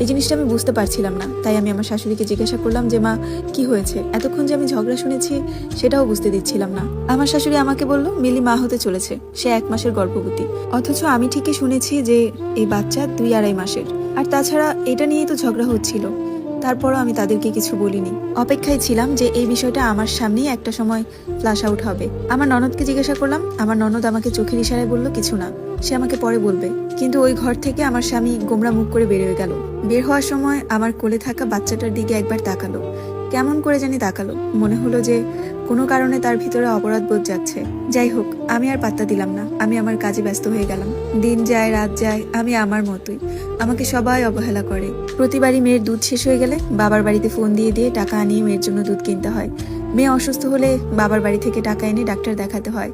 এই জিনিসটা আমি বুঝতে পারছিলাম না। তাই আমি আমার শাশুড়িকে জিজ্ঞাসা করলাম যে মা কি হয়েছে, এতক্ষণ যে আমি ঝগড়া শুনেছি সেটাও বুঝতে দিচ্ছিলাম না। আমার শাশুড়ি আমাকে বলল মিলি মা হতে চলেছে, সে 1 মাসের গর্ভবতী। অথচ আমি ঠিকই শুনেছি যে এই বাচ্চা 2-2.5 মাসের। আর তাছাড়া এটা নিয়েই তো ঝগড়া হচ্ছিল। তারপরও আমি তাদেরকে কিছু বলিনি, অপেক্ষায় ছিলাম যে এই বিষয়টা আমার সামনেই একটা সময় ফ্ল্যাশ আউট হবে। আমার ননদকে জিজ্ঞাসা করলাম, আমার ননদ আমাকে চোখের ইশারায় বলল কিছু না, সে আমাকে পরে বলবে। কিন্তু ওই ঘর থেকে আমার স্বামী গোমরা মুখ করে বের হয়ে গেল। বের হওয়ার সময় আমার কোলে থাকা বাচ্চাটার দিকে একবার তাকালো, কেমন করে জানি তাকালো। মনে হলো যে কোনো কারণে তার ভিতরে অপরাধ বোধ যাচ্ছে। যাই হোক, আমি আর পাত্তা দিলাম না, আমি আমার কাজে ব্যস্ত হয়ে গেলাম। দিন যায় রাত যায়, আমি আমার মতোই। আমাকে সবাই অবহেলা করে। প্রতিবারই মেয়ের দুধ শেষ হয়ে গেলে বাবার বাড়িতে ফোন দিয়ে দিয়ে টাকা আনিয়ে মেয়ের জন্য দুধ কিনতে হয়। মেয়ে অসুস্থ হলে বাবার বাড়ি থেকে টাকা এনে ডাক্তার দেখাতে হয়।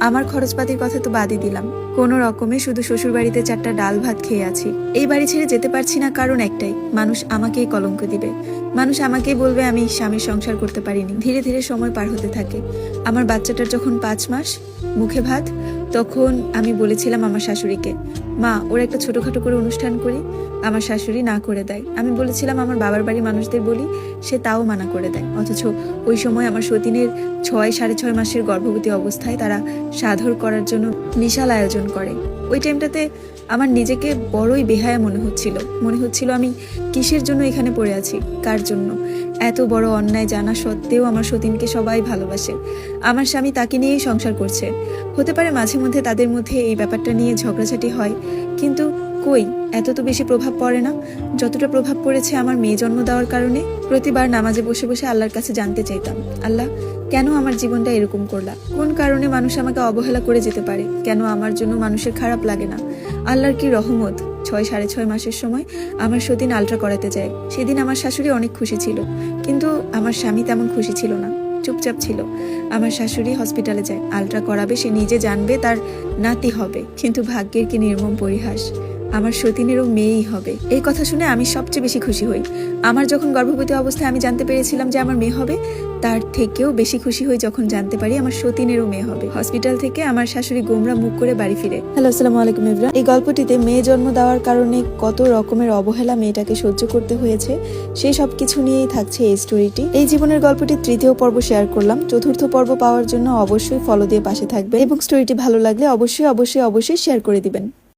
আমার খরচপাতির কথা তো বাদই দিলাম, কোনো রকমে শুধু শ্বশুর বাড়িতে 4টা ডাল ভাত খেয়ে আছি। এই বাড়ি ছেড়ে যেতে পারছি না কারণ একটাই, মানুষ আমাকেই কলঙ্ক দিবে। মানুষ আমাকেই বলবে আমি স্বামীর সংসার করতে পারিনি। ধীরে ধীরে সময় পার হতে থাকে। আমার বাচ্চাটার যখন 5 মাস, মুখে ভাত, তখন আমি বলেছিলাম আমার শাশুড়িকে, মা ওর একটা ছোটখাটো করে অনুষ্ঠান করি। আমার শাশুড়ি না করে দেয়। আমি বলেছিলাম আমার বাবার বাড়ির মানুষদের বলি, সে তাও মানা করে দেয়। অথচ ওই সময় আমার সতীনের 6-6.5 মাসের গর্ভবতী অবস্থায় তারা সাধর করার জন্য বিশাল আয়োজন করে। ওই টাইমটাতে আমার নিজেকে বড়ই বেহায়া মনে হচ্ছিল আমি কিসের জন্য এখানে পড়ে আছি, কার জন্য। এত বড় অন্যায় জানা সত্ত্বেও আমার সতীনকে সবাই ভালোবাসে। আমার স্বামী তাকে নিয়েই সংসার করছে। হতে পারে মাঝে মধ্যে তাদের মধ্যে এই ব্যাপারটা নিয়ে ঝগড়াঝাটি হয়, কিন্তু কই এত তো বেশি প্রভাব পড়ে না যতটা প্রভাব পড়েছে আমার মেয়ে জন্ম দেওয়ার কারণে। প্রতিবার নামাজে বসে বসে আল্লাহর কাছে জানতে চাইতাম, আল্লাহ কেন আমার জীবনটা এরকম করলা? কোন কারণে মানুষ আমাকে অবহেলা করে যেতে পারে? কেন আমার জন্য মানুষের খারাপ লাগে না? আল্লাহর কি রহমত! 6-6.5 মাসের সময় আমার সতীন আলট্রা করাতে যায়। সেদিন আমার শাশুড়ি অনেক খুশি ছিল, কিন্তু আমার স্বামী তেমন খুশি ছিল না, চুপচাপ ছিল। আমার শাশুড়ি হসপিটালে যায়, আলট্রা করাবে, সে নিজে জানবে তার নাতি হবে। কিন্তু ভাগ্যের কি নির্মম পরিহাস, আমার সতীনেরও মেয়েই হবে। এই কথা শুনে আমি সবচেয়ে বেশি খুশি হই। আমার যখন গর্ভবতী অবস্থায় আমি জানতে পেরেছিলাম যে আমার মেয়ে হবে, তার থেকেও বেশি খুশি হই যখন জানতে পারি আমার সতীনেরও মেয়ে হবে। হসপিটাল থেকে আমার শাশুড়ি গোমরা মুখ করে বাড়ি ফিরে। হ্যালো, আসসালামু আলাইকুম এভরিওয়ান। এই গল্পটিতে মেয়ে জন্ম দেওয়ার কারণে কত রকমের অবহেলা মেয়েটাকে সহ্য করতে হয়েছে, সেই সব কিছু নিয়েই থাকছে এই স্টোরিটি। এই জীবনের গল্পটি 3য় পর্ব শেয়ার করলাম। 4র্থ পর্ব পাওয়ার জন্য অবশ্যই ফলো দিয়ে পাশে থাকবে এবং স্টোরিটি ভালো লাগলে অবশ্যই শেয়ার করে দিবেন।